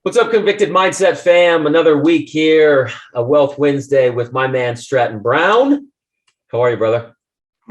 What's up, Convicted Mindset fam? Another week here, a Wealth Wednesday with my man Stratton Brown. How are you, brother?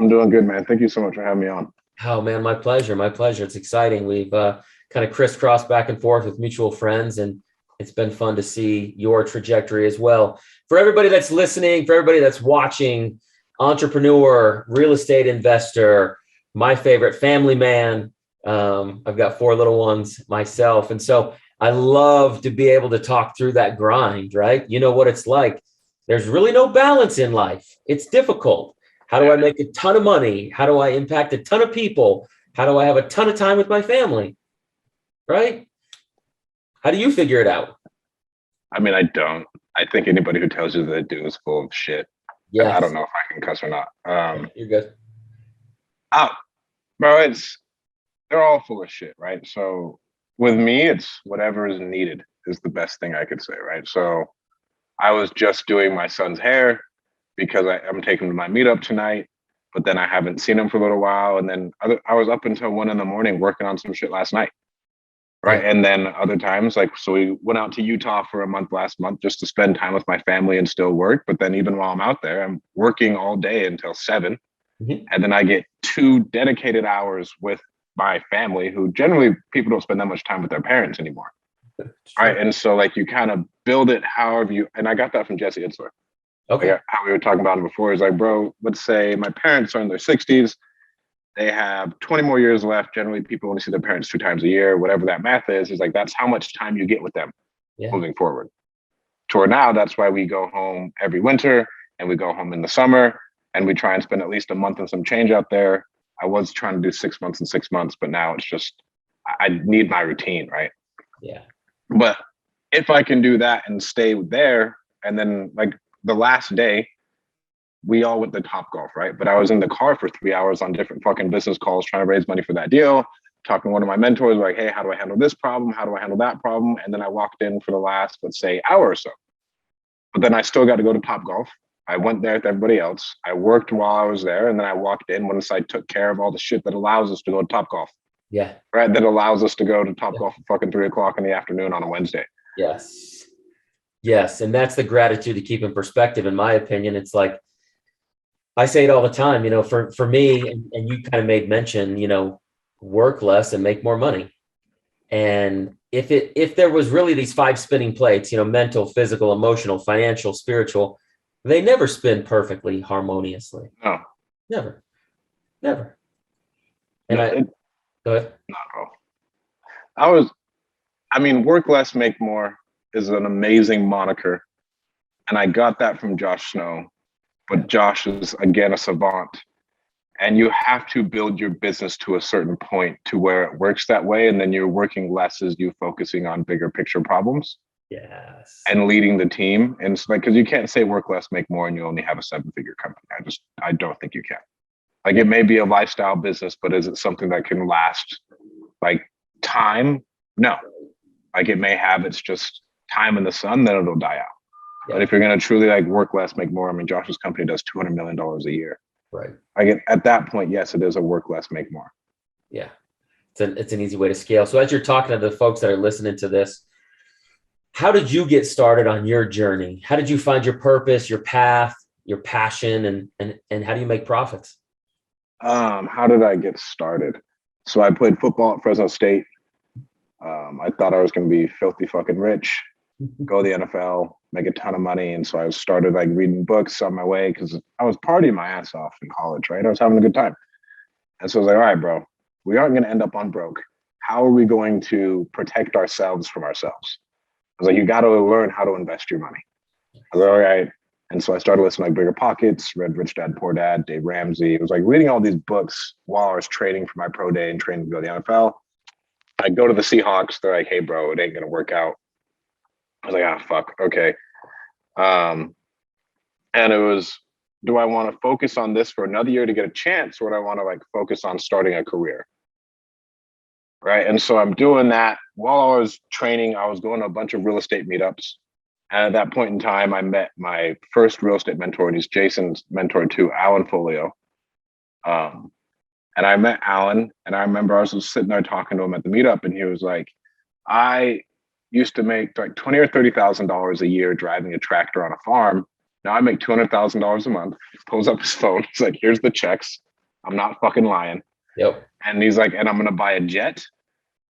I'm doing good, man. Thank you so much for having me on. Oh, man, my pleasure. My pleasure. It's exciting. We've kind of crisscrossed back and forth with mutual friends, and it's been fun to see your trajectory as well. For everybody that's listening, for everybody that's watching, entrepreneur, real estate investor, my favorite family man. I've got 4 little ones myself. And so I love to be able to talk through that grind, right? You know what it's like. There's really no balance in life. It's difficult. How do I make a ton of money? How do I impact a ton of people? How do I have a ton of time with my family? Right? How do you figure it out? I mean, I don't. I think anybody who tells you that they do is full of shit. And I Yes. don't know if I can cuss or not. You're good. Oh, bro, they're all full of shit, right? So with me, it's whatever is needed is the best thing I could say, right? So I was just doing my son's hair because I'm taking him to my meetup tonight, but then I haven't seen him for a little while. And then I was up until 1 a.m. working on some shit last night. Yeah. Right. And then other times, like, so we went out to Utah for a month last month just to spend time with my family and still work. But then even while I'm out there, I'm working all day until 7. Mhm. And then I get 2 dedicated hours with my family, who generally people don't spend that much time with their parents anymore. Right. And so like you kind of build it however you, and I got that from Jesse Itzler. Okay. Like how we were talking about it before. He's like, bro, let's say my parents are in their 60s. They have 20 more years left. Generally, people only see their parents 2 times a year, whatever that math is like, that's how much time you get with them moving forward. Toward now, that's why we go home every winter and we go home in the summer and we try and spend at least a month and some change out there. I was trying to do 6 months and 6 months, but now it's just, I need my routine, right? Yeah. But if I can do that and stay there, and then like the last day, we all went to Top Golf, right? But I was in the car for 3 hours on different fucking business calls trying to raise money for that deal, talking to one of my mentors, like, hey, how do I handle this problem? How do I handle that problem? And then I walked in for the last, let's say, hour or so. But then I still got to go to Top Golf. I went there with everybody else. I worked while I was there. And then I walked in once I took care of all the shit that allows us to go to Top Golf. Yeah. Right? That allows us to go to Top Golf at fucking 3 o'clock in the afternoon on a Wednesday. Yes. Yes. And that's the gratitude to keep in perspective. In my opinion, it's like, I say it all the time, for me, and you kind of made mention, work less and make more money. And if there was really these 5 spinning plates, mental, physical, emotional, financial, spiritual, they never spin perfectly harmoniously. No. Never. And No, go ahead. Not at all. Work less, make more is an amazing moniker. And I got that from Josh Snow. But Josh is, again, a savant. And you have to build your business to a certain point to where it works that way. And then you're working less as you focusing on bigger picture problems. Yes. And leading the team. And it's like, because you can't say work less, make more, and you only have a 7-figure company. I don't think you can. Like, it may be a lifestyle business, but is it something that can last like time? No. Like, it may have its just time in the sun, then it'll die out. But if you're going to truly like work less, make more, Josh's company does $200 million a year. Right. At that point, yes, it is a work less, make more. Yeah. It's an easy way to scale. So as you're talking to the folks that are listening to this, how did you get started on your journey? How did you find your purpose, your path, your passion, and how do you make profits? How did I get started? So I played football at Fresno State. I thought I was going to be filthy fucking rich, go to the NFL, make a ton of money. And so I started like reading books on my way because I was partying my ass off in college, right? I was having a good time. And so I was like, all right, bro, we aren't going to end up on broke. How are we going to protect ourselves from ourselves? I was like, you got to learn how to invest your money. I was like, all right. And so I started listening to like Bigger Pockets, read Rich Dad, Poor Dad, Dave Ramsey. It was like reading all these books while I was training for my pro day and training to go to the NFL. I go to the Seahawks. They're like, hey, bro, it ain't going to work out. I was like, fuck. Okay. And it was, do I want to focus on this for another year to get a chance, or do I want to like focus on starting a career? Right. And so I'm doing that while I was training. I was going to a bunch of real estate meetups. And at that point in time, I met my first real estate mentor, and he's Jason's mentor too, Alan Folio. And I met Alan, and I remember I was just sitting there talking to him at the meetup, and he was like, used to make like $20,000 or $30,000 a year driving a tractor on a farm. Now I make $200,000 a month. He pulls up his phone. He's like, here's the checks. I'm not fucking lying. Yep. And he's like, and I'm going to buy a jet.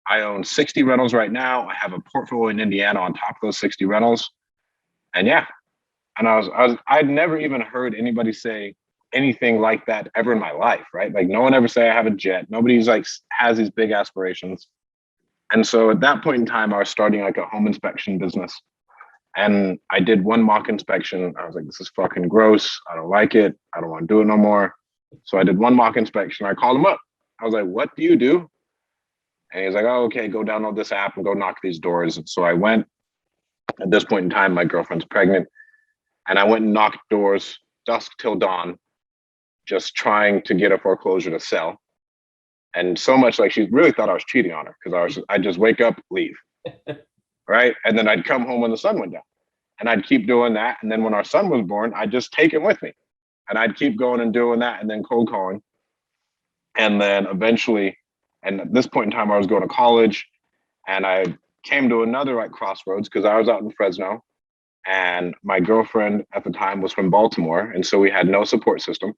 I own 60 rentals right now. I have a portfolio in Indiana on top of those 60 rentals. And yeah. And I'd never even heard anybody say anything like that ever in my life, right? Like no one ever say I have a jet. Nobody's like has these big aspirations. And so at that point in time, I was starting like a home inspection business. And I did one mock inspection. I was like, this is fucking gross. I don't like it. I don't want to do it no more. So I did one mock inspection. I called him up. I was like, what do you do? And he's like, oh, okay, go download this app and go knock these doors. And so I went. At this point in time, my girlfriend's pregnant. And I went and knocked doors dusk till dawn, just trying to get a foreclosure to sell. And so much like she really thought I was cheating on her because I'd just wake up, leave. Right. And then I'd come home when the sun went down and I'd keep doing that. And then when our son was born, I'd just take him with me and I'd keep going and doing that and then cold calling. And then eventually, and at this point in time, I was going to college and I came to another like crossroads because I was out in Fresno and my girlfriend at the time was from Baltimore. And so we had no support system.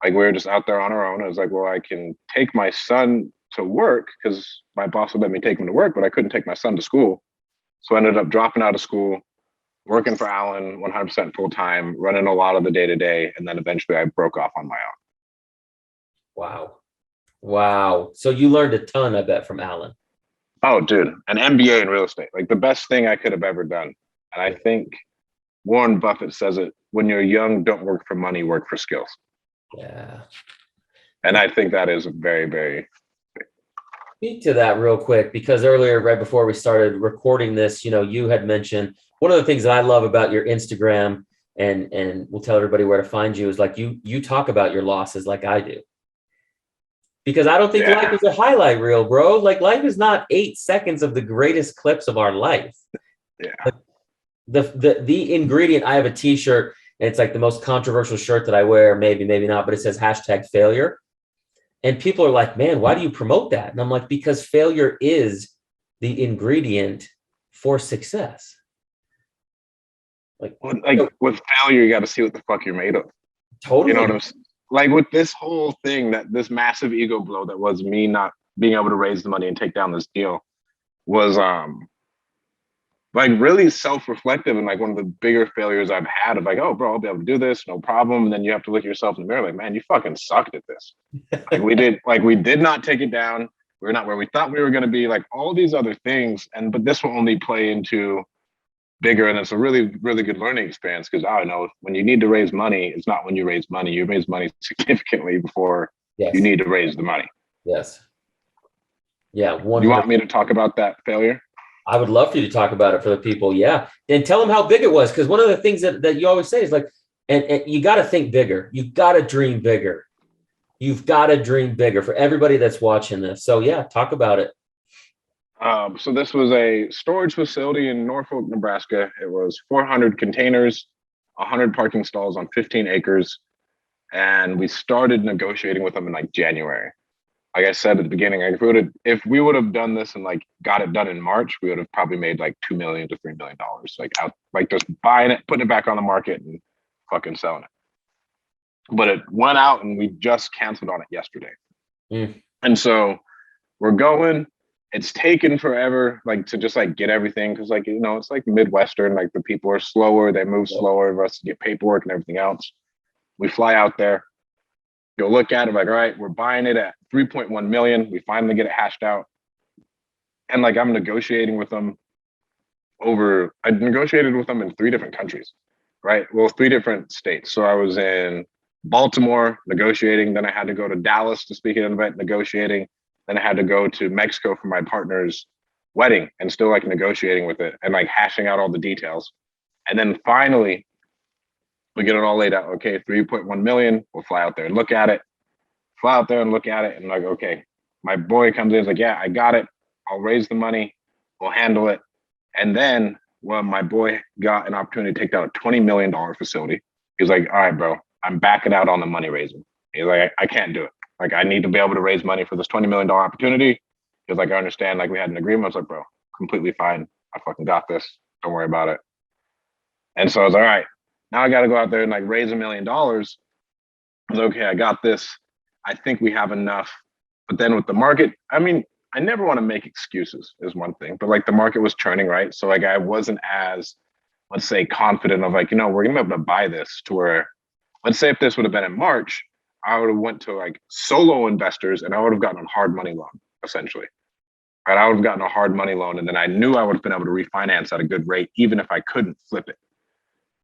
Like we were just out there on our own. I was like, well, I can take my son to work because my boss would let me take him to work, but I couldn't take my son to school. So I ended up dropping out of school, working for Alan 100% full time, running a lot of the day to day. And then eventually I broke off on my own. Wow. Wow. So you learned a ton, I bet, from Alan. Oh, dude, an MBA in real estate, like the best thing I could have ever done. And I think Warren Buffett says it, when you're young, don't work for money, work for skills. Yeah. And I think that is very, very Speak to that real quick, because earlier, right before we started recording this, you had mentioned one of the things that I love about your Instagram, and we'll tell everybody where to find you, is like you talk about your losses like I do. Because I don't think life is a highlight reel, bro. Like life is not 8 seconds of the greatest clips of our life. Yeah. The ingredient, I have a t-shirt and it's like the most controversial shirt that I wear, maybe not, but it says #failure. And people are like, man, why do you promote that? And I'm like, because failure is the ingredient for success. Like with failure, you got to see what the fuck you're made of. Totally. You know what I'm saying? Like with this whole thing, that this massive ego blow that was me not being able to raise the money and take down this deal was like really self-reflective and like one of the bigger failures I've had of like, oh bro, I'll be able to do this, no problem. And then you have to look at yourself in the mirror like, man, you fucking sucked at this. we did not take it down. We're not where we thought we were going to be, like all these other things. But this will only play into bigger. And it's a really, really good learning experience because I know when you need to raise money, it's not when you raise money. You raise money significantly before you need to raise the money. Yes. Yeah. 100%. You want me to talk about that failure? I would love for you to talk about it for the people. Yeah. And tell them how big it was. Because one of the things that you always say is like, and you got to think bigger. You got to dream bigger. You've got to dream bigger for everybody that's watching this. So yeah, talk about it. So this was a storage facility in Norfolk, Nebraska. It was 400 containers, 100 parking stalls on 15 acres. And we started negotiating with them in like January. Like I said at the beginning, if we would have done this and like got it done in March, we would have probably made like $2 million to $3 million, like just buying it, putting it back on the market and fucking selling it. But it went out and we just canceled on it yesterday. And so we're going. It's taken forever, like to just like get everything because like it's like Midwestern, like the people are slower, they move slower for us to get paperwork and everything else. We fly out there. Go look at it, like, all right, we're buying it at 3.1 million. We finally get it hashed out. And like I'm negotiating with them I negotiated with them in 3 different countries, right? Well, 3 different states. So I was in Baltimore negotiating, then I had to go to Dallas to speak at an event negotiating, then I had to go to Mexico for my partner's wedding and still like negotiating with it and like hashing out all the details. And then finally, we get it all laid out. Okay, 3.1 million. We'll fly out there and look at it. And like, okay, my boy comes in, is like, yeah, I got it. I'll raise the money. We'll handle it. And then when my boy got an opportunity to take down a $20 million facility, he's like, all right, bro, I'm backing out on the money raising. He's like, I can't do it. Like, I need to be able to raise money for this $20 million opportunity. He's like, I understand. Like, we had an agreement. I was like, bro, completely fine. I fucking got this. Don't worry about it. And so I was all right. Now I got to go out there and like raise $1 million. I was okay. I got this. I think we have enough. But then with the market, I mean, I never want to make excuses is one thing, but like the market was churning, right? So like I wasn't as, let's say, confident of like, we're gonna be able to buy this to where, let's say if this would have been in March, I would have went to like solo investors and I would have gotten a hard money loan, essentially. Right? I would have gotten a hard money loan and then I knew I would have been able to refinance at a good rate, even if I couldn't flip it.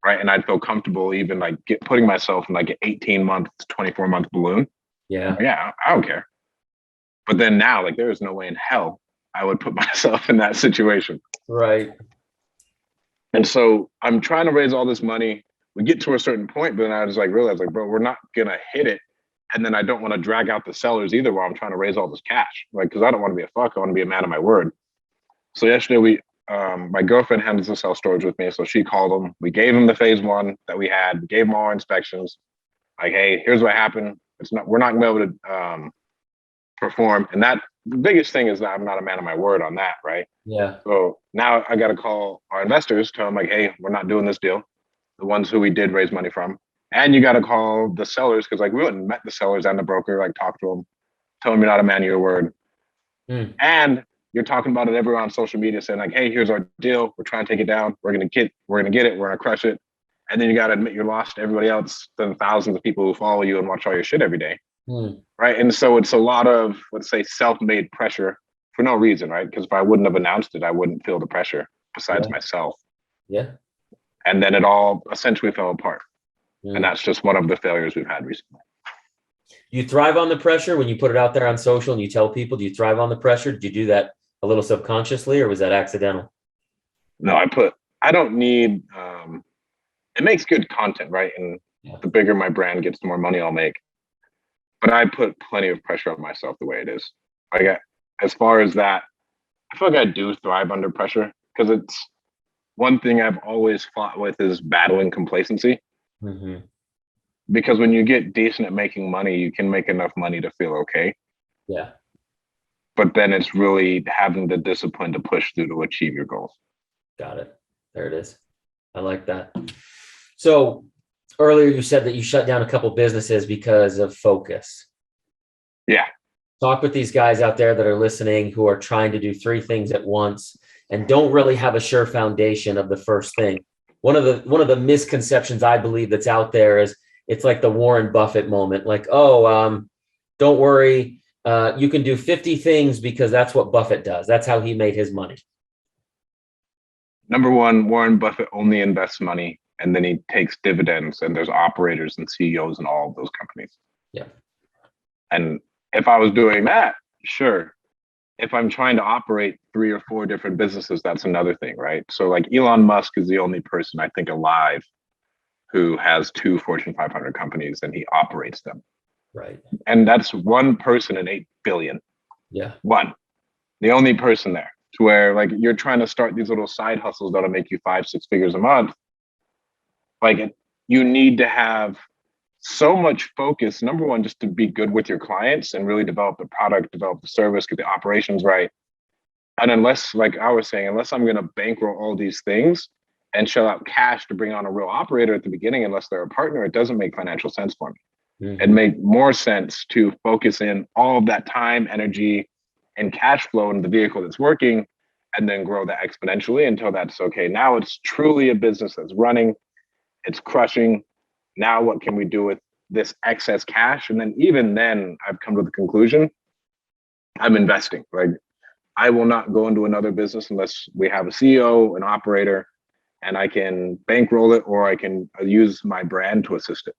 Right. And I'd feel comfortable even like putting myself in like an 18-month, 24-month balloon. Yeah. Yeah, I don't care. But then now, like, there is no way in hell I would put myself in that situation. Right. And so I'm trying to raise all this money. We get to a certain point, but then I just like realized, like, bro, we're not gonna hit it. And then I don't want to drag out the sellers either while I'm trying to raise all this cash. Like, because I don't want to be a fuck. I want to be a man of my word. So yesterday my girlfriend handles the self storage with me. So she called them. We gave them the phase one that we had. We gave them all our inspections. Like, hey, here's what happened. We're not gonna be able to perform. And that the biggest thing is that I'm not a man of my word on that, right? Yeah. So now I got to call our investors, tell them like, hey, we're not doing this deal. The ones who we did raise money from. And you got to call the sellers because like we went and met the sellers and the broker, like talk to them, tell them you're not a man of your word. And you're talking about it everywhere on social media saying like, hey, here's our deal. We're trying to take it down. We're going to get it. We're going to crush it. And then you got to admit you're lost to everybody else, the thousands of people who follow you and watch all your shit every day. Right. And so it's a lot of, let's say, self-made pressure for no reason, right? Because if I wouldn't have announced it, I wouldn't feel the pressure besides myself. Yeah. And then it all essentially fell apart. And that's just one of the failures we've had recently. You thrive on the pressure when you put it out there on social and you tell people, do you thrive on the pressure? Did you do that a little subconsciously or was that accidental? No, I don't need, it makes good content, right? And the bigger my brand gets, the more money I'll make. But I put plenty of pressure on myself the way it is. Like, as far as that, I feel like I do thrive under pressure because it's one thing I've always fought with is battling complacency. Because when you get decent at making money, you can make enough money to feel okay. Yeah. But then it's really having the discipline to push through to achieve your goals. Got it. There it is. I like that. So earlier you said that you shut down a couple businesses because of focus. Yeah. Talk with these guys out there that are listening who are trying to do 3 things at once and don't really have a sure foundation of the first thing. One of the misconceptions I believe that's out there is it's like the Warren Buffett moment. Like, don't worry. You can do 50 things because that's what Buffett does. That's how he made his money. Number one, Warren Buffett only invests money and then he takes dividends and there's operators and CEOs in all of those companies. Yeah. And if I was doing that, sure. If I'm trying to operate 3 or 4 different businesses, that's another thing, right? So like Elon Musk is the only person I think alive who has 2 Fortune 500 companies and he operates them. Right. And that's one person in 8 billion. Yeah. One, the only person there to where like you're trying to start these little side hustles that'll make you 5-6 figures a month. Like you need to have so much focus. Number one, just to be good with your clients and really develop the product, develop the service, get the operations right. And unless, like I was saying, unless I'm going to bankroll all these things and shell out cash to bring on a real operator at the beginning, unless they're a partner, it doesn't make financial sense for me. It made more sense to focus in all of that time, energy, and cash flow in the vehicle that's working, and then grow that exponentially until that's okay. Now it's truly a business that's running, it's crushing. Now what can we do with this excess cash? And then even then, I've come to the conclusion, I'm investing. Like I will not go into another business unless we have a CEO, an operator, and I can bankroll it or I can use my brand to assist it.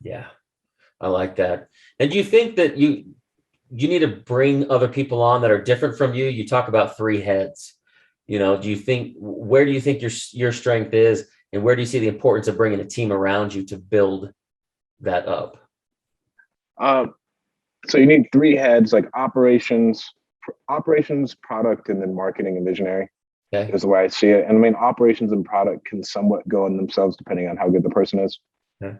Yeah. I like that. And do you think that you need to bring other people on that are different from you? You talk about 3 heads. Do you think, where do you think your strength is, and where do you see the importance of bringing a team around you to build that up? So you need 3 heads, like operations, product, and then marketing and visionary. Okay. Is the way I see it. And I mean, operations and product can somewhat go in themselves depending on how good the person is. Okay.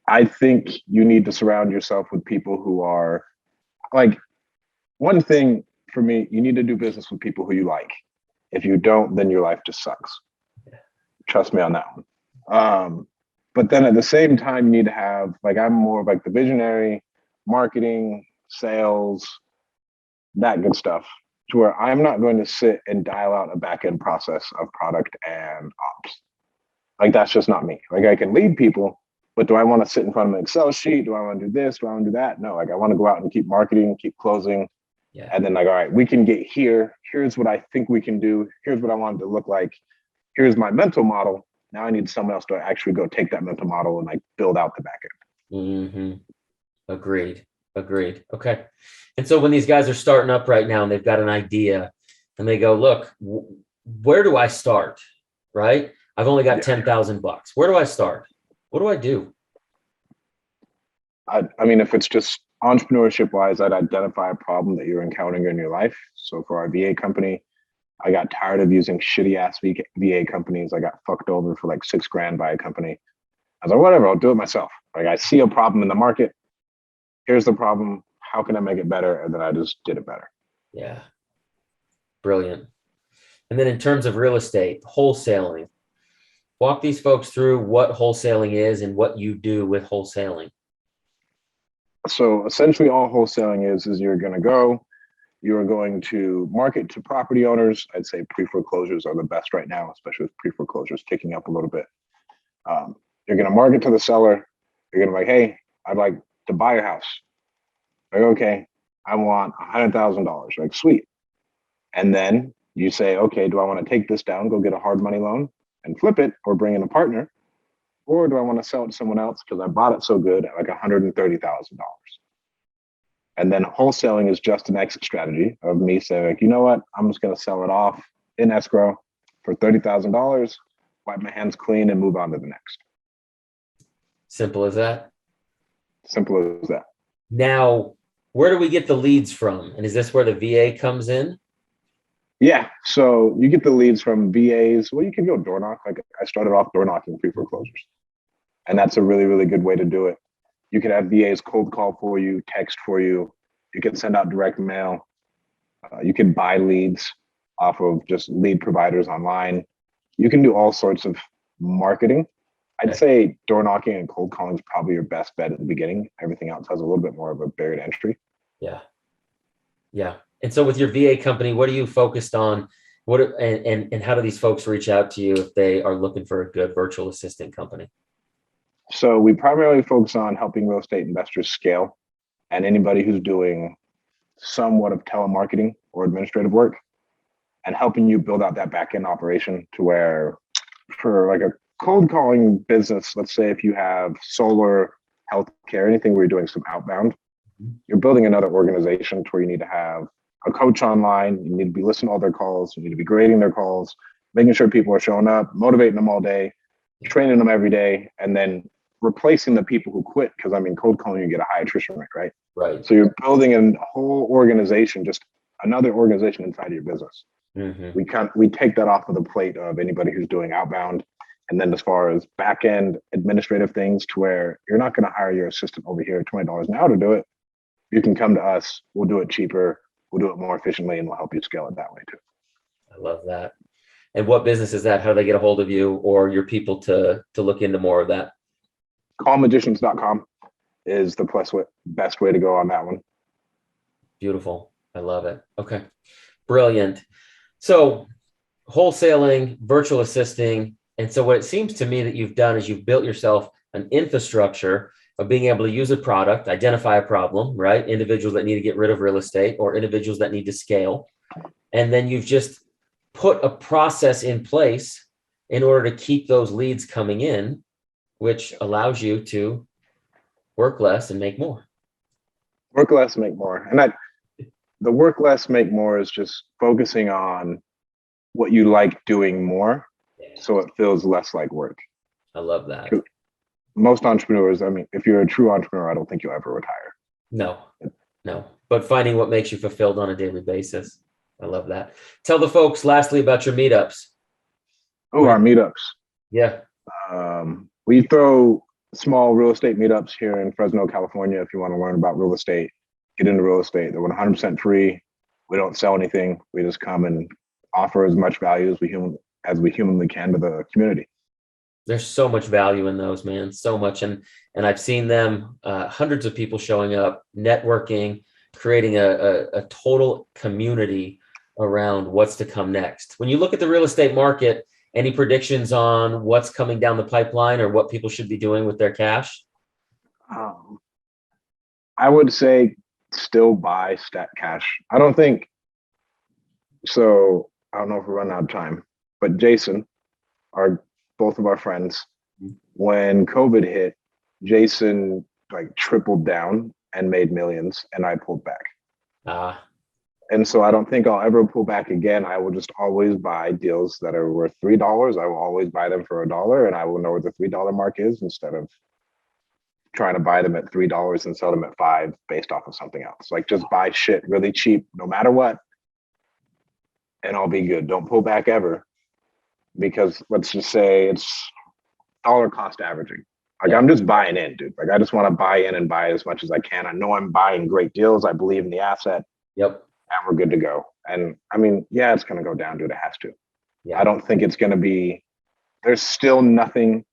I think you need to surround yourself with people who are like, one thing for me, you need to do business with people who you like. If you don't, then your life just sucks. Trust me on that one. But then at the same time, you need to have, like, I'm more of like the visionary, marketing, sales, that good stuff, to where I'm not going to sit and dial out a back end process of product and ops. Like, that's just not me. Like, I can lead people, but do I want to sit in front of an Excel sheet? Do I want to do this? Do I want to do that? No, like, I want to go out and keep marketing, keep closing. Yeah. And then, like, all right, we can get here. Here's what I think we can do. Here's what I want it to look like. Here's my mental model. Now I need someone else to actually go take that mental model and like build out the back end. Mm-hmm. Agreed. Okay. And so when these guys are starting up right now and they've got an idea and they go, look, where do I start? Right? I've only got $10,000. Where do I start? What do I do? I mean, if it's just entrepreneurship wise, I'd identify a problem that you're encountering in your life. So for our VA company, I got tired of using shitty ass VA companies. I got fucked over for like $6,000 by a company. I was like, whatever, I'll do it myself. Like, I see a problem in the market. Here's the problem. How can I make it better? And then I just did it better. Yeah. Brilliant. And then in terms of real estate, wholesaling, walk these folks through what wholesaling is and what you do with wholesaling. So essentially all wholesaling is you're going to market to property owners. I'd say pre-foreclosures are the best right now, especially with pre-foreclosures kicking up a little bit. You're going to market to the seller. You're going to be like, hey, I'd like to buy your house. Like, okay, I want $100,000. Like, sweet. And then you say, okay, do I want to take this down, go get a hard money loan and flip it, or bring in a partner? Or do I want to sell it to someone else because I bought it so good at like $130,000? And then wholesaling is just an exit strategy of me saying, like, you know what? I'm just going to sell it off in escrow for $30,000, wipe my hands clean, and move on to the next. Simple as that. Simple as that. Now, where do we get the leads from? And is this where the VA comes in? Yeah. So you get the leads from VAs. Well, you can go door knock. Like, I started off door knocking pre-foreclosures. And that's a really, really good way to do it. You can have VAs cold call for you, text for you. You can send out direct mail. You can buy leads off of just lead providers online. You can do all sorts of marketing. I'd say door knocking and cold calling is probably your best bet at the beginning. Everything else has a little bit more of a barrier to entry. Yeah. And so with your VA company, what are you focused on? And how do these folks reach out to you if they are looking for a good virtual assistant company? So we primarily focus on helping real estate investors scale, and anybody who's doing somewhat of telemarketing or administrative work, and helping you build out that back end operation to where, for like a cold calling business, let's say if you have solar, healthcare, anything where you're doing some outbound, you're building another organization to where you need to have a coach online. You need to be listening to all their calls. You need to be grading their calls, making sure people are showing up, motivating them all day, training them every day, and then replacing the people who quit. Because I mean, cold calling, you get a high attrition rate, right? Right. So you're building a whole organization, just another organization inside of your business. Mm-hmm. We take that off of the plate of anybody who's doing outbound. And then as far as back end administrative things, to where you're not going to hire your assistant over here at $20 an hour to do it. You can come to us. We'll do it cheaper. We'll do it more efficiently, and we'll help you scale it that way too. I love that. And what business is that? How do they get a hold of you or your people to look into more of that? Callmagicians.com is the best way to go on that one. Beautiful. I love it. Okay. Brilliant. So wholesaling, virtual assisting. And so what it seems to me that you've done is you've built yourself an infrastructure of being able to use a product, identify a problem, right? Individuals that need to get rid of real estate or individuals that need to scale. And then you've just put a process in place in order to keep those leads coming in, which allows you to work less and make more. Work less, make more. And the work less, make more is just focusing on what you like doing more, so it feels less like work. I love that. Most entrepreneurs, I mean, if you're a true entrepreneur, I don't think you'll ever retire. No. But finding what makes you fulfilled on a daily basis. I love that. Tell the folks lastly about your meetups. Oh, our meetups. Yeah. We throw small real estate meetups here in Fresno, California. If you want to learn about real estate, get into real estate. They're 100% free. We don't sell anything. We just come and offer as much value as we humanly can to the community. There's so much value in those, man. So much. And I've seen them, hundreds of people showing up, networking, creating a total community around what's to come next. When you look at the real estate market, any predictions on what's coming down the pipeline or what people should be doing with their cash? I would say still buy stat cash. I don't think so. I don't know if we're running out of time, but Jason, both of our friends, when COVID hit, Jason like tripled down and made millions, and I pulled back. And so I don't think I'll ever pull back again. I will just always buy deals that are worth $3. I will always buy them for $1, and I will know where the $3 mark is instead of trying to buy them at $3 and sell them at $5 based off of something else. Like, just buy shit really cheap, no matter what, and I'll be good. Don't pull back ever, because let's just say it's dollar cost averaging. Like, I'm just buying in, dude. Like, I just want to buy in and buy as much as I can. I know I'm buying great deals. I believe in the asset. Yep. And we're good to go. And I mean, yeah, it's going to go down, dude. It has to. Yeah. I don't think it's going to be, there's still nothing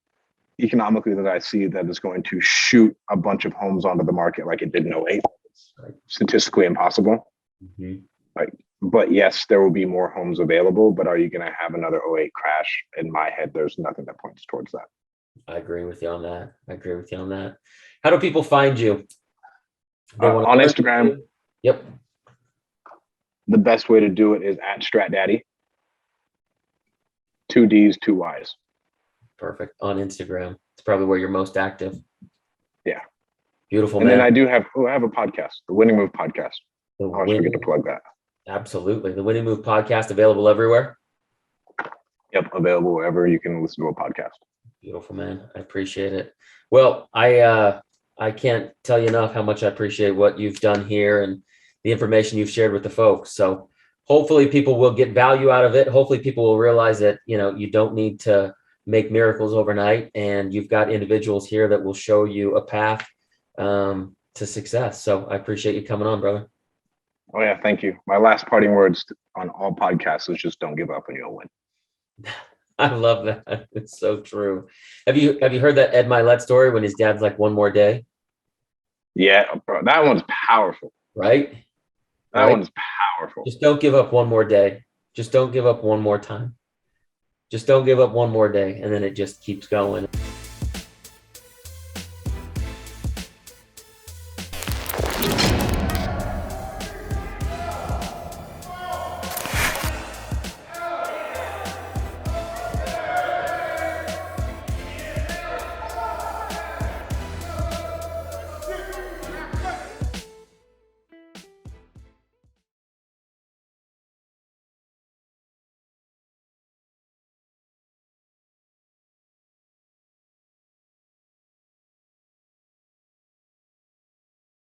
economically that I see that is going to shoot a bunch of homes onto the market like it did in 08. It's statistically impossible. But yes, there will be more homes available, but are you going to have another 08 crash? In my head, there's nothing that points towards that. I agree with you on that. How do people find you? On Instagram. Yep. The best way to do it is at StratDaddy. 2 D's, 2 Y's. Perfect. On Instagram. It's probably where you're most active. Yeah. Beautiful, and man. And then I have a podcast, the Winning Move podcast. I always forget to plug that. Absolutely. The Winning Move podcast, available everywhere? Yep, available wherever you can listen to a podcast. Beautiful, man. I appreciate it. Well, I can't tell you enough how much I appreciate what you've done here and the information you've shared with the folks. So hopefully people will get value out of it. Hopefully people will realize that, you don't need to make miracles overnight, and you've got individuals here that will show you a path to success. So I appreciate you coming on, brother. Oh yeah, thank you. My last parting words on all podcasts is just don't give up and you'll win. I love that. It's so true. Have you heard that Ed Milet story when his dad's like, one more day? Yeah, bro, that one's powerful. Right? That one's powerful. Just don't give up one more day. Just don't give up one more time. Just don't give up one more day. And then it just keeps going.